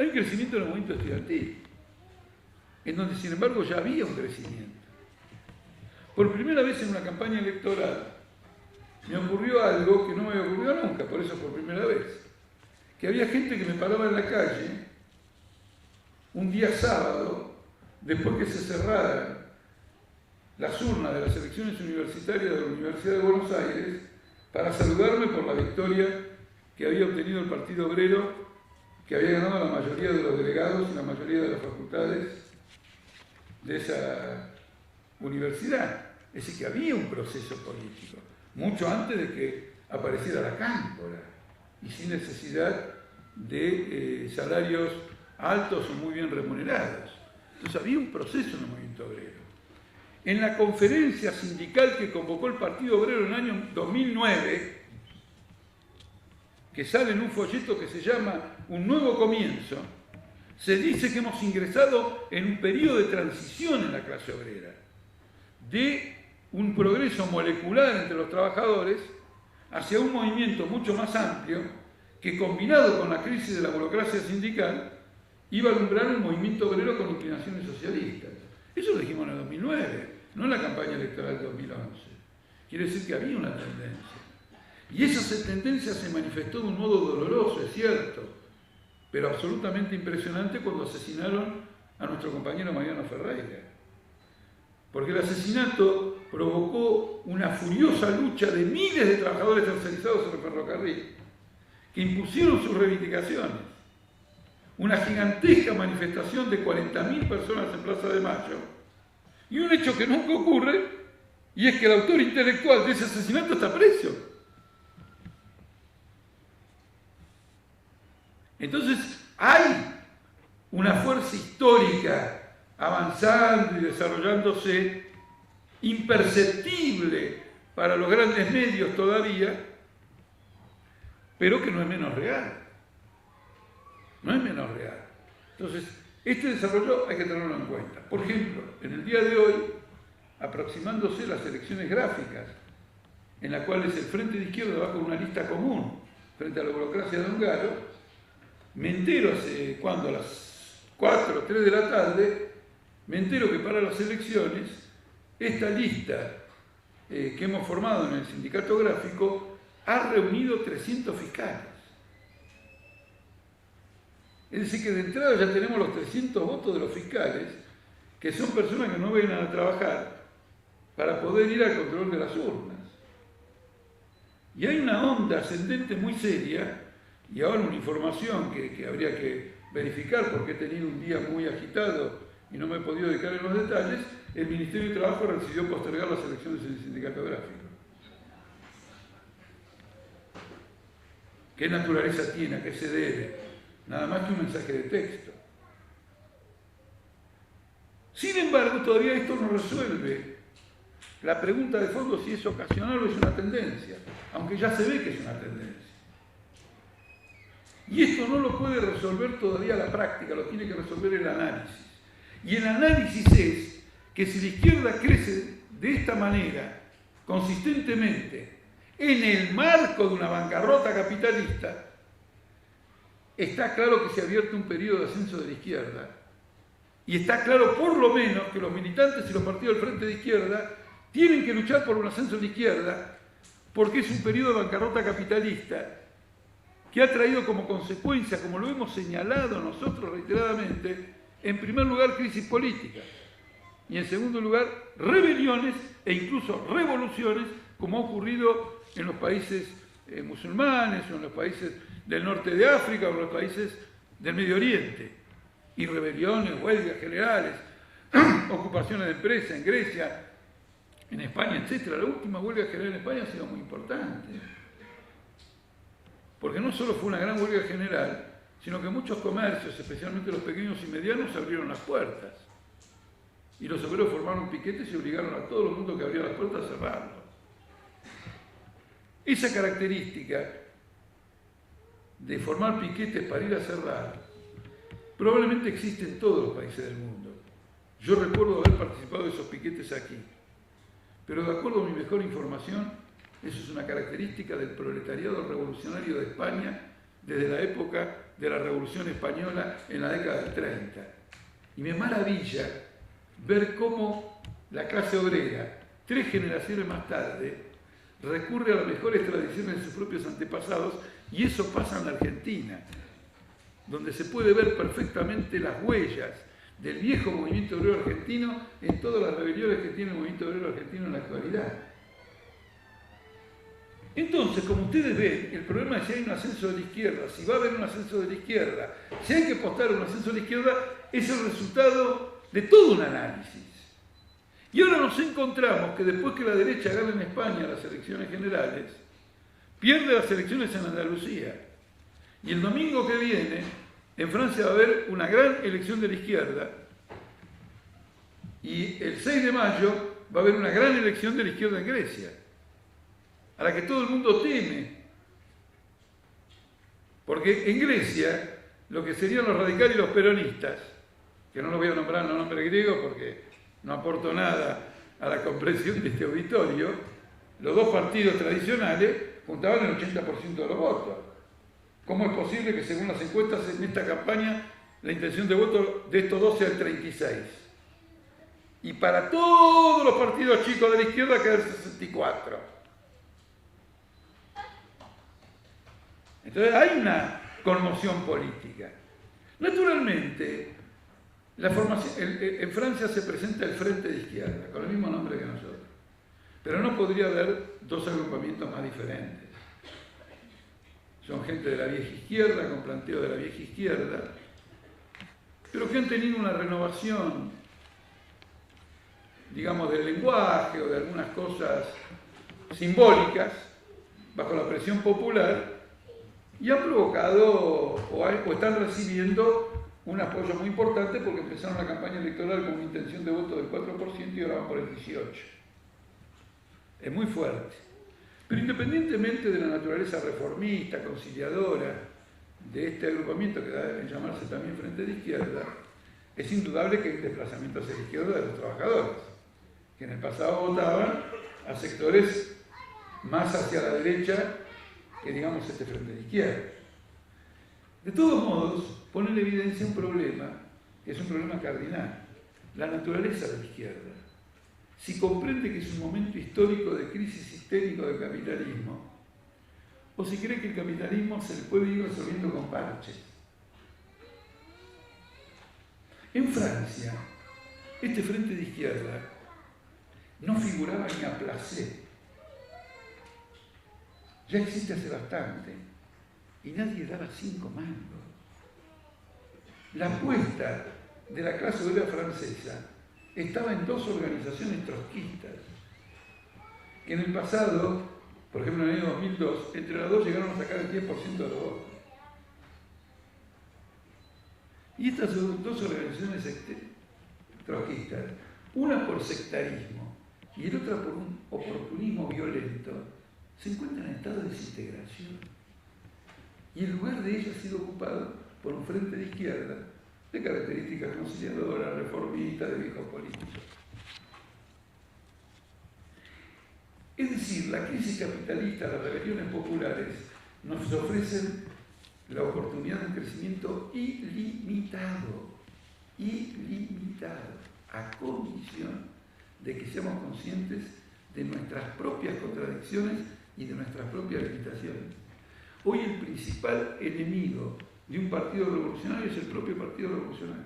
Hay un crecimiento en el movimiento estudiantil, en donde sin embargo ya había un crecimiento. Por primera vez en una campaña electoral me ocurrió algo que no me había ocurrido nunca, por eso por primera vez, que había gente que me paraba en la calle un día sábado, después que se cerraran las urnas de las elecciones universitarias de la Universidad de Buenos Aires, para saludarme por la victoria que había obtenido el Partido Obrero, que había ganado la mayoría de los delegados y la mayoría de las facultades de esa universidad. Es decir, que había un proceso político, mucho antes de que apareciera la cámpora, y sin necesidad de salarios altos o muy bien remunerados. Entonces había un proceso en el movimiento obrero. En la conferencia sindical que convocó el Partido Obrero en el año 2009, que sale en un folleto que se llama Un Nuevo Comienzo, se dice que hemos ingresado en un periodo de transición en la clase obrera, de un progreso molecular entre los trabajadores hacia un movimiento mucho más amplio que, combinado con la crisis de la burocracia sindical, iba a alumbrar un movimiento obrero con inclinaciones socialistas. Eso lo dijimos en el 2009, no en la campaña electoral del 2011. Quiere decir que había una tendencia. Y esa tendencia se manifestó de un modo doloroso, es cierto, pero absolutamente impresionante cuando asesinaron a nuestro compañero Mariano Ferreira. Porque el asesinato provocó una furiosa lucha de miles de trabajadores tercerizados en el ferrocarril, que impusieron sus reivindicaciones. Una gigantesca manifestación de 40.000 personas en Plaza de Mayo, y un hecho que nunca ocurre, y es que el autor intelectual de ese asesinato está preso. Entonces hay una fuerza histórica avanzando y desarrollándose, imperceptible para los grandes medios todavía, pero que no es menos real. No es menos real. Entonces, este desarrollo hay que tenerlo en cuenta. Por ejemplo, en el día de hoy, aproximándose las elecciones gráficas, en las cuales el Frente de Izquierda va con una lista común frente a la burocracia de Ongaro, me entero hace, ¿cuándo? A las 4 o 3 de la tarde, me entero que para las elecciones, esta lista que hemos formado en el sindicato gráfico ha reunido 300 fiscales. Es decir, que de entrada ya tenemos los 300 votos de los fiscales, que son personas que no vienen a trabajar para poder ir al control de las urnas. Y hay una onda ascendente muy seria, y ahora una información que habría que verificar porque he tenido un día muy agitado y no me he podido dedicar en los detalles. El Ministerio de Trabajo decidió postergar las elecciones en el sindicato gráfico. ¿Qué naturaleza tiene? ¿A qué se debe? Nada más que un mensaje de texto. Sin embargo, todavía esto no resuelve la pregunta de fondo si es ocasional o es una tendencia, aunque ya se ve que es una tendencia. Y esto no lo puede resolver todavía la práctica, lo tiene que resolver el análisis. Y el análisis es que si la izquierda crece de esta manera, consistentemente, en el marco de una bancarrota capitalista, está claro que se ha abierto un periodo de ascenso de la izquierda. Y está claro, por lo menos, que los militantes y los partidos del Frente de Izquierda tienen que luchar por un ascenso de la izquierda, porque es un periodo de bancarrota capitalista que ha traído como consecuencia, como lo hemos señalado nosotros reiteradamente, en primer lugar crisis política, y en segundo lugar rebeliones e incluso revoluciones, como ha ocurrido en los países musulmanes, o en los países del norte de África, o en los países del Medio Oriente. Y rebeliones, huelgas generales, ocupaciones de empresas en Grecia, en España, etc. La última huelga general en España ha sido muy importante. Porque no solo fue una gran huelga general, sino que muchos comercios, especialmente los pequeños y medianos, abrieron las puertas. Y los obreros formaron piquetes y obligaron a todo el mundo que abría las puertas a cerrarlo. Esa característica de formar piquetes para ir a cerrar probablemente existe en todos los países del mundo. Yo recuerdo haber participado de esos piquetes aquí. Pero de acuerdo a mi mejor información, eso es una característica del proletariado revolucionario de España desde la época de la Revolución Española en la década del 30. Y me maravilla ver cómo la clase obrera, 3 generaciones más tarde, recurre a las mejores tradiciones de sus propios antepasados, y eso pasa en la Argentina, donde se puede ver perfectamente las huellas del viejo movimiento obrero argentino en todas las rebeliones que tiene el movimiento obrero argentino en la actualidad. Entonces, como ustedes ven, el problema es si hay un ascenso de la izquierda, si va a haber un ascenso de la izquierda, si hay que apostar a un ascenso de la izquierda, es el resultado de todo un análisis. Y ahora nos encontramos que después que la derecha gana en España las elecciones generales, pierde las elecciones en Andalucía. Y el domingo que viene, en Francia va a haber una gran elección de la izquierda. Y el 6 de mayo va a haber una gran elección de la izquierda en Grecia, a la que todo el mundo teme. Porque en Grecia, lo que serían los radicales y los peronistas, que no los voy a nombrar en nombre griego porque no aporto nada a la comprensión de este auditorio, los dos partidos tradicionales juntaban el 80% de los votos. ¿Cómo es posible que según las encuestas en esta campaña la intención de voto de estos dos sea el 36%? Y para todos los partidos chicos de la izquierda queda el 64%. Entonces hay una conmoción política. Naturalmente, en Francia se presenta el Frente de Izquierda, con el mismo nombre que nosotros. Pero no podría haber dos agrupamientos más diferentes. Son gente de la vieja izquierda, con planteo de la vieja izquierda, pero que han tenido una renovación, digamos, del lenguaje o de algunas cosas simbólicas, bajo la presión popular, y han provocado o están recibiendo un apoyo muy importante porque empezaron la campaña electoral con una intención de voto del 4% y ahora van por el 18%. Es muy fuerte. Pero independientemente de la naturaleza reformista, conciliadora de este agrupamiento que debe llamarse también Frente de Izquierda, es indudable que hay un desplazamiento hacia la izquierda de los trabajadores, que en el pasado votaban a sectores más hacia la derecha que, digamos, este Frente de Izquierda. De todos modos, pone en evidencia un problema, que es un problema cardinal, la naturaleza de la izquierda. Si comprende que es un momento histórico de crisis sistémico del capitalismo, o si cree que el capitalismo se le puede ir resolviendo con parches. En Francia, este Frente de Izquierda no figuraba ni a placer. Ya existe hace bastante y nadie daba 5 mangos. La apuesta de la clase obrera francesa estaba en 2 organizaciones trotskistas, que en el pasado, por ejemplo en el año 2002, entre las 2 llegaron a sacar el 10% de los votos. Y estas 2 organizaciones trotskistas, una por sectarismo y la otra por un oportunismo violento, se encuentran en estado de desintegración. Y el lugar de ellas ha sido ocupado por un frente de izquierda de características conciliadoras, reformistas, de viejos políticos. Es decir, la crisis capitalista, las rebeliones populares, nos ofrecen la oportunidad de un crecimiento ilimitado, a condición de que seamos conscientes de nuestras propias contradicciones y de nuestras propias limitaciones. Hoy el principal enemigo de un partido revolucionario es el propio partido revolucionario.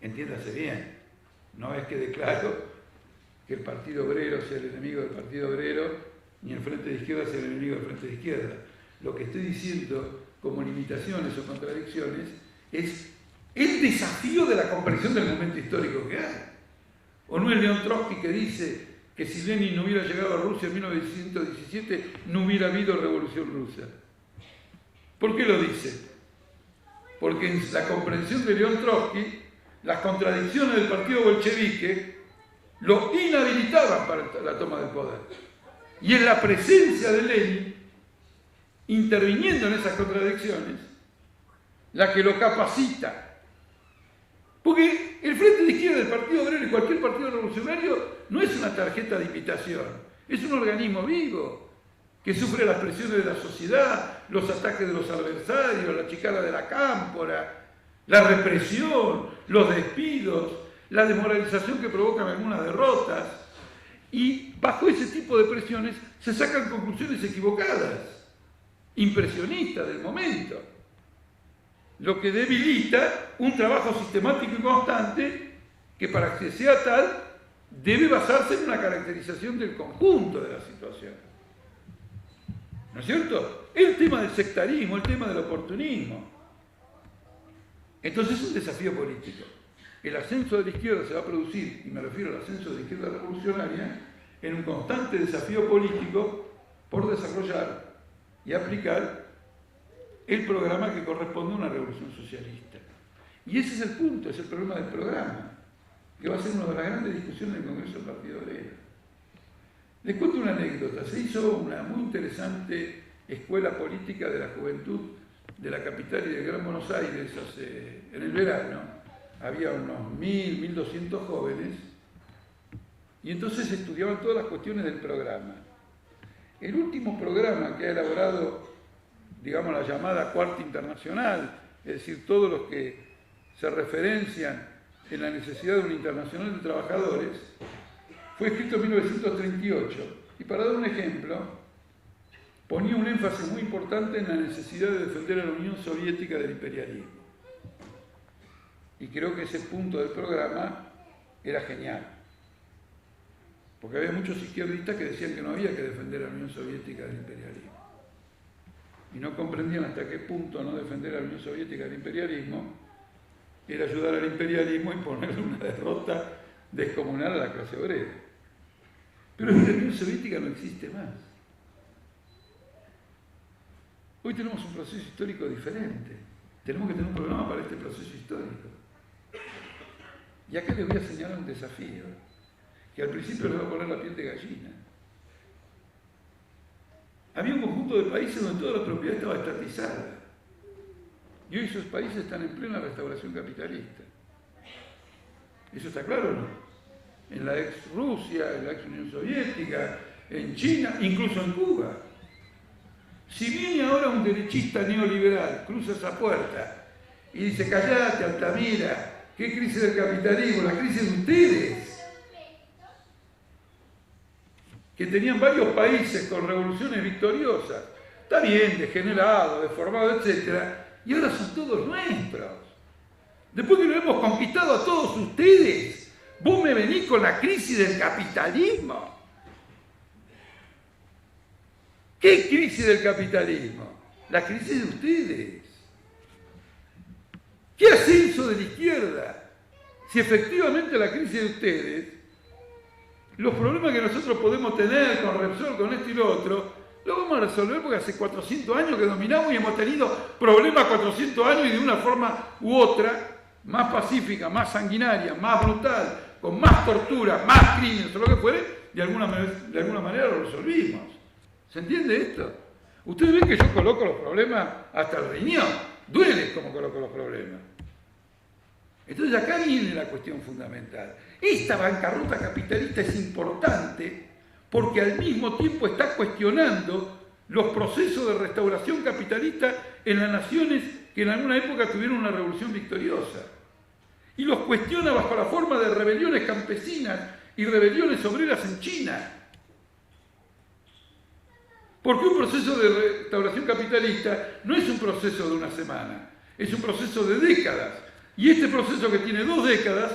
Entiéndase bien, no es que declaro que el Partido Obrero sea el enemigo del Partido Obrero, ni el Frente de Izquierda sea el enemigo del Frente de Izquierda. Lo que estoy diciendo como limitaciones o contradicciones es el desafío de la comprensión del momento histórico que hay. ¿O no es León Trotsky que dice que si Lenin no hubiera llegado a Rusia en 1917 no hubiera habido revolución rusa? ¿Por qué lo dice? Porque en la comprensión de León Trotsky, las contradicciones del partido bolchevique lo inhabilitaban para la toma del poder. Y en la presencia de Lenin, interviniendo en esas contradicciones, la que lo capacita. Porque el Frente de Izquierda del Partido Obrero y cualquier partido revolucionario no es una tarjeta de invitación, es un organismo vivo que sufre las presiones de la sociedad, los ataques de los adversarios, la chicana de la cámpora, la represión, los despidos, la desmoralización que provocan algunas derrotas. Y bajo ese tipo de presiones se sacan conclusiones equivocadas, impresionistas del momento, lo que debilita un trabajo sistemático y constante que, para que sea tal, debe basarse en una caracterización del conjunto de la situación. ¿No es cierto? El tema del sectarismo, el tema del oportunismo. Entonces es un desafío político. El ascenso de la izquierda se va a producir, y me refiero al ascenso de la izquierda revolucionaria, en un constante desafío político por desarrollar y aplicar el programa que corresponde a una revolución socialista. Y ese es el punto, es el problema del programa, que va a ser una de las grandes discusiones del Congreso del Partido Obrero. Les cuento una anécdota. Se hizo una muy interesante escuela política de la juventud de la capital y del Gran Buenos Aires en el verano. Había unos 1.000, 1.200 jóvenes, y entonces estudiaban todas las cuestiones del programa. El último programa que ha elaborado, digamos, la llamada Cuarta Internacional, es decir, todos los que se referencian en la necesidad de una internacional de trabajadores, fue escrito en 1938. Y para dar un ejemplo, ponía un énfasis muy importante en la necesidad de defender a la Unión Soviética del imperialismo. Y creo que ese punto del programa era genial, porque había muchos izquierdistas que decían que no había que defender a la Unión Soviética del imperialismo. Y no comprendían hasta qué punto no defender a la Unión Soviética del imperialismo era ayudar al imperialismo a imponerle una derrota descomunal a la clase obrera. Pero la Unión Soviética no existe más. Hoy tenemos un proceso histórico diferente. Tenemos que tener un programa para este proceso histórico. Y acá les voy a señalar un desafío, que al principio les va a poner la piel de gallina. Había un conjunto de países donde toda la propiedad estaba estatizada. Y hoy esos países están en plena restauración capitalista. ¿Eso está claro o no? En la ex Rusia, en la ex Unión Soviética, en China, incluso en Cuba. Si viene ahora un derechista neoliberal, cruza esa puerta y dice: callate, Altamira, ¿qué crisis del capitalismo? La crisis de ustedes, que tenían varios países con revoluciones victoriosas, está bien, degenerados, deformados, etc., y ahora son todos nuestros. Después que lo hemos conquistado a todos ustedes, vos me venís con la crisis del capitalismo. ¿Qué crisis del capitalismo? La crisis de ustedes. ¿Qué ascenso de la izquierda? Si efectivamente la crisis de ustedes, los problemas que nosotros podemos tener con Repsol, con esto y lo otro, lo vamos a resolver porque hace 400 años que dominamos y hemos tenido problemas 400 años y de una forma u otra, más pacífica, más sanguinaria, más brutal, con más tortura, más crímenes o lo que fuere, de alguna manera lo resolvimos. ¿Se entiende esto? Ustedes ven que yo coloco los problemas hasta el riñón. Duele como coloco los problemas. Entonces acá viene la cuestión fundamental. Esta bancarrota capitalista es importante porque al mismo tiempo está cuestionando los procesos de restauración capitalista en las naciones que en alguna época tuvieron una revolución victoriosa. Y los cuestiona bajo la forma de rebeliones campesinas y rebeliones obreras en China. Porque un proceso de restauración capitalista no es un proceso de una semana, es un proceso de décadas. Y este proceso, que tiene 2 décadas,